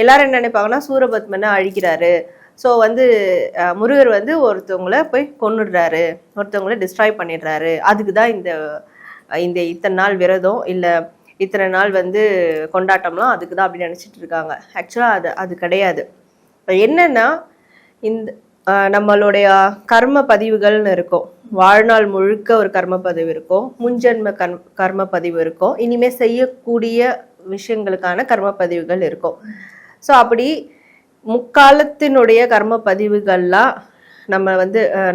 எல்லாரும் என்ன நினைப்பாங்கன்னா சூரபத்மனை அழிக்கிறாரு. ஸோ முருகர் ஒருத்தவங்கள போய் கொன்னுடுறாரு, ஒருத்தவங்கள டிஸ்ட்ராய் பண்ணிடுறாரு. அதுக்கு தான் இந்த இந்த இத்தனை நாள் விரதம் இல்லை இத்தனை நாள் கொண்டாட்டம்லாம் அதுக்கு தான் அப்படி நினச்சிட்டு இருக்காங்க. ஆக்சுவலாக அது கிடையாது. இப்போ என்னன்னா இந்த நம்மளுடைய கர்ம பதிவுகள்னு இருக்கும். வாழ்நாள் முழுக்க ஒரு கர்ம பதிவு இருக்கும், முன்ஜென்ம கர்ம பதிவு இருக்கும், இனிமே செய்யக்கூடிய விஷயங்களுக்கான கர்ம பதிவுகள் இருக்கும். ஸோ அப்படி முக்காலத்தினுடைய கர்ம பதிவுகள்லாம் நம்ம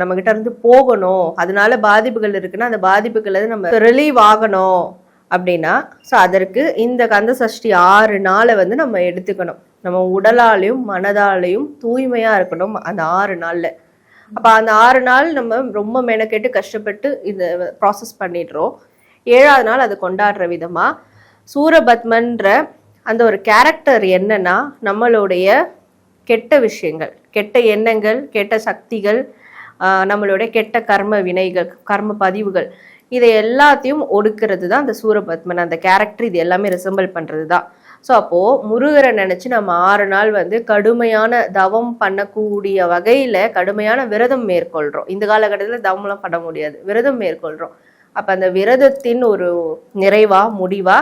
நம்மகிட்ட இருந்து போகணும், அதனால பாதிப்புகள் இருக்குன்னா அந்த பாதிப்புகள் நம்ம ரிலீவ் ஆகணும் அப்படின்னா ஸோ அதற்கு இந்த கந்த சஷ்டி 6 நாளை நம்ம எடுத்துக்கணும். நம்ம உடலாலையும் மனதாலையும் தூய்மையா இருக்கணும் அந்த 6 நாள்ல. அப்ப அந்த 6 நாள் நம்ம ரொம்ப மெனக்கெட்டு கஷ்டப்பட்டு இந்த ப்ராசஸ் பண்ணிடுறோம். 7ஆவது நாள் அது கொண்டாடுற விதமா சூரபத்மன்ற அந்த ஒரு கேரக்டர் என்னன்னா நம்மளுடைய கெட்ட விஷயங்கள், கெட்ட எண்ணங்கள், கெட்ட சக்திகள், நம்மளுடைய கெட்ட கர்ம வினைகள், கர்ம பதிவுகள், இதை எல்லாத்தையும் ஒடுக்கிறது தான் அந்த சூரபத்மன் அந்த கேரக்டர். இது எல்லாமே ரிசம்பிள் பண்றது தான். ஸோ அப்போ முருகரை நினைச்சு நம்ம 6 நாள் கடுமையான தவம் பண்ணக்கூடிய வகையில கடுமையான விரதம் மேற்கொள்றோம். இந்த காலகட்டத்தில் தவம்லாம் பண்ண முடியாது, விரதம் மேற்கொள்றோம். அப்ப அந்த விரதத்தின் ஒரு நிறைவா முடிவா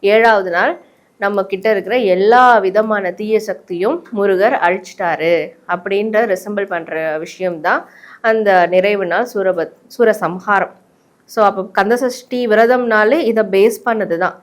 7ஆவது நாள் நம்ம கிட்ட இருக்கிற எல்லா விதமான தீய சக்தியும் முருகர் அழிச்சிட்டாரு அப்படின்ற ரிசம்பிள் பண்ற விஷயம்தான் அந்த நிறைவு நாள் சூரசம்ஹாரம். ஸோ அப்போ கந்தசஷ்டி விரதம்னாலே இதை பேஸ் பண்ணது தான்.